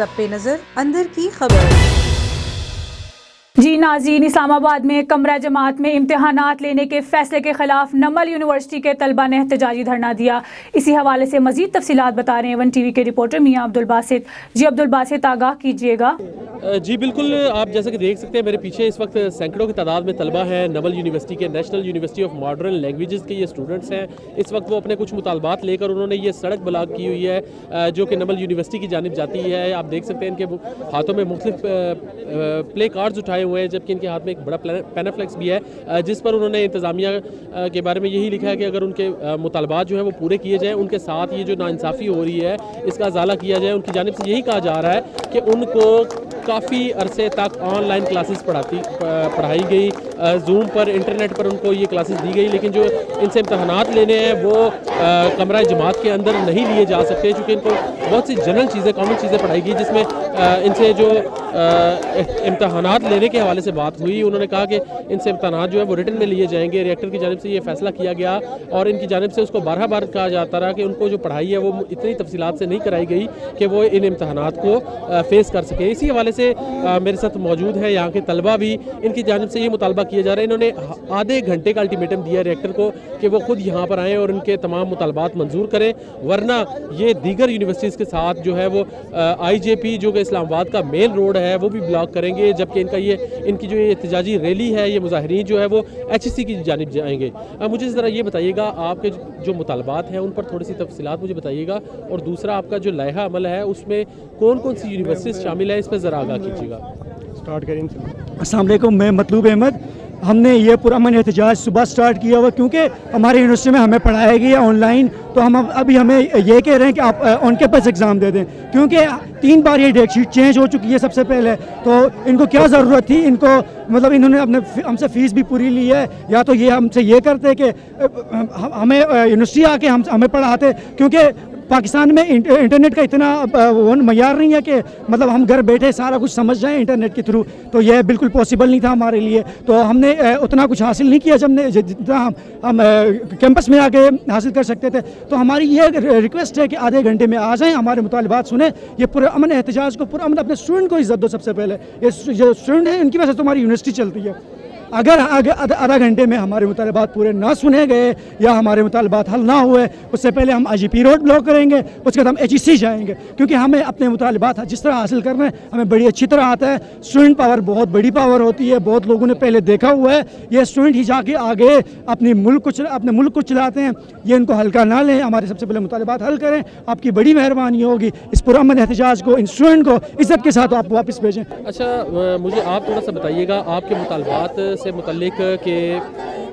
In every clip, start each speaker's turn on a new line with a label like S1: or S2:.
S1: सब पे नजर अंदर की खबर।
S2: जी नाज़रीन, इस्लाम आबाद में कमरा जमात में इम्तिहानात लेने के फैसले के खिलाफ नमल यूनिवर्सिटी के तलबा ने एहतजाजी धरना दिया। इसी हवाले से मजीद तफसीलात बता रहे हैं वन टीवी के रिपोर्टर मियां अब्दुल बासित। जी अब्दुल बासित, आगाह कीजिएगा।
S3: जी बिल्कुल, आप जैसा कि देख सकते हैं मेरे पीछे इस वक्त सैकड़ों की तादाद में तलबा हैं। नवल यूनिवर्सिटी के national university of modern languages के ये स्टूडेंट्स हैं। इस वक्त वो अपने कुछ मुतालबात लेकर उन्होंने ये सड़क ब्लॉक की हुई है जो कि नवल यूनिवर्सिटी की जानिब जाती है। आप देख सकते हैं इनके हाथों में मुख्तलिफ प्ले कार्ड्स उठाए हुए हैं, जबकि इनके हाथ में एक बड़ा पेनाफ्लेक्स भी है जिस पर उन्होंने इंतज़ामिया के बारे में यही लिखा है कि अगर उनके मुतालबात जो हैं वो पूरे किए जाएँ, उनके साथ ये जो नाइंसाफ़ी हो रही है इसका अजाला किया जाए। उनकी जानिब से यही कहा जा रहा है कि उनको काफ़ी अरसे तक ऑनलाइन क्लासेस पढ़ाई गई, जूम पर, इंटरनेट पर उनको ये क्लासेस दी गई, लेकिन जो इनसे इम्तहानात लेने हैं वो कमरा जमात के अंदर नहीं लिए जा सकते, चूँकि इनको बहुत सी जनरल चीज़ें, कॉमन चीज़ें पढ़ाई गई, जिसमें इनसे जो इम्तहानात लेने के हवाले से बात हुई। उन्होंने कहा कि इनसे इम्तहानात जो है वो रिटन में लिए जाएंगे। रिएक्टर की जानिब से ये फैसला किया गया और इनकी जानिब से उसको बारह बार कहा जाता रहा कि उनको जो पढ़ाई है वो इतनी तफसीलात से नहीं कराई गई कि वो इन इम्तहानात को फेस कर सके। इसी हवाले से मेरे साथ मौजूद है यहाँ के तलबा भी। इनकी जानिब से ये मुतालबा किया जा रहा है, इन्होंने आधे घंटे का अल्टीमेटम दिया रिएक्टर को कि वो खुद यहाँ पर आएँ और इनके तमाम मुतालबात मंजूर करें, वरना ये दीगर यूनिवर्सिटीज़ के साथ जो है वो IJP जो कि इस्लामाबाद का मेन रोड है वो भी ब्लॉक करेंगे, जबकि इनकी जो ये एहतजाजी रैली है, ये मुजाहिरीन जो है वो HEC की जानिब जाएंगे। मुझे ज़रा ये बताइएगा, आपके जो मुतालबात हैं उन पर थोड़ी सी तफसीलात मुझे बताइएगा, और दूसरा आपका जो लायहा अमल है उसमें कौन कौन सी यूनिवर्सिटीज़ शामिल है, इस पर ज़रा आगाह कीजिएगा।
S4: स्टार्ट करें। अस्सलाम वालेकुम, मैं मतलूब अहमद। हमने ये पुरअमन एहतजाज सुबह स्टार्ट किया हुआ क्योंकि हमारे यूनिवर्सिटी में हमें पढ़ाया गया ऑनलाइन, तो हम अभी हमें ये कह रहे हैं कि आप ऑन कैंपस एग्ज़ाम दे दें, क्योंकि 3 बार ये डेट शीट चेंज हो चुकी है सबसे पहले। तो इनको क्या ज़रूरत थी, इनको मतलब इन्होंने हमसे फ़ीस भी पूरी ली है, या तो ये हमसे ये करते कि हमें यूनिवर्सिटी आके हमें पढ़ाते, क्योंकि पाकिस्तान में इंटरनेट का इतना मयार नहीं है कि मतलब हम घर बैठे सारा कुछ समझ जाएं इंटरनेट के थ्रू, तो यह बिल्कुल पॉसिबल नहीं था हमारे लिए। तो हमने उतना कुछ हासिल नहीं किया जितना हम कैंपस में आके हासिल कर सकते थे। तो हमारी ये रिक्वेस्ट है कि आधे घंटे में आ जाएं, हमारे मुतालबात सुने, ये पुरअमन एहतजाज को, पुरअमन अपने स्टूडेंट को इज़्ज़त दो सबसे पहले। ये जो स्टूडेंट है उनकी वजह से तुम्हारी यूनिवर्सिटी चलती है। अगर आधा घंटे में हमारे मुतालबात पूरे ना सुने गए या हमारे मुतालबात हल ना हुए, उससे पहले हम IGP रोड ब्लॉक करेंगे, उसके बाद हम HEC जाएंगे, क्योंकि हमें अपने मुतालबात जिस तरह हासिल करना है हमें बड़ी अच्छी तरह आता है। स्टूडेंट पावर बहुत बड़ी पावर होती है, बहुत लोगों ने पहले देखा हुआ है। ये स्टूडेंट ही जाके आगे अपने मुल्क को चलाते हैं, ये इनको हल्का ना लें, हमारे सबसे पहले मुतालबात हल करें। आपकी बड़ी मेहरबानी होगी, इस पुरअमन एहतजाज को, इन स्टूडेंट को इज़्ज़त के साथ आप वापस भेजें।
S3: अच्छा, मुझे आप थोड़ा सा बताइएगा आपके मुतालबात से मुतल्लिक कि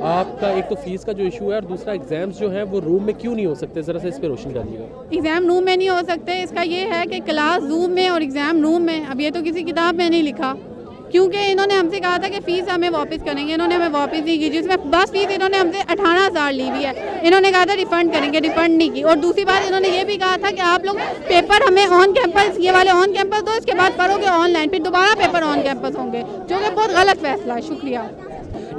S3: आपका एक तो फीस का जो इशू है और दूसरा एग्जाम्स जो हैं वो रूम में क्यों नहीं हो सकते, ज़रा से इस पर रोशनी डालिएगा।
S5: एग्ज़ाम रूम में नहीं हो सकते, इसका ये है कि क्लास जूम में और एग्ज़ाम रूम में। अब ये तो किसी किताब में नहीं लिखा, क्योंकि इन्होंने हमसे कहा था कि फ़ीस हमें वापस करेंगे, इन्होंने हमें वापस नहीं की, जिसमें बस फीस इन्होंने हमसे 18,000 ली हुई है। इन्होंने कहा था रिफ़ंड करेंगे, रिफ़ंड नहीं की। और दूसरी बात इन्होंने ये भी कहा था कि आप लोग पेपर हमें ऑन कैंपस, ये वाले ऑन कैंपस दो, इसके बाद पढ़ोगे ऑनलाइन, फिर दोबारा पेपर ऑन कैंपस होंगे, जो कि बहुत गलत फैसला है। शुक्रिया।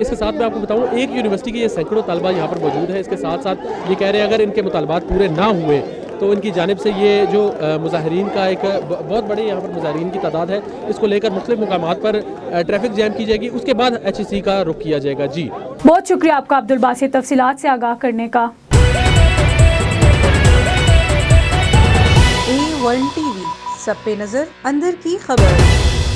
S3: इसके साथ मैं आपको बताऊं, एक यूनिवर्सिटी के ये सैकड़ों तलबा यहाँ पर मौजूद है। इसके साथ साथ ये कह रहे हैं अगर इनके मुतालबात पूरे ना हुए तो इनकी जानिब से ये जो मुजाहिरीन का एक बहुत बड़े यहाँ पर मुजाहिरीन की तादाद है, इसको लेकर मुख्तलिफ मुकामात पर ट्रैफिक जैम की जाएगी, उसके बाद HEC का रुख किया जाएगा। जी
S2: बहुत शुक्रिया आपका अब्दुल बासित तफसीलात से आगाह करने का।
S1: A1 TV, सब पे नजर अंदर की खबर।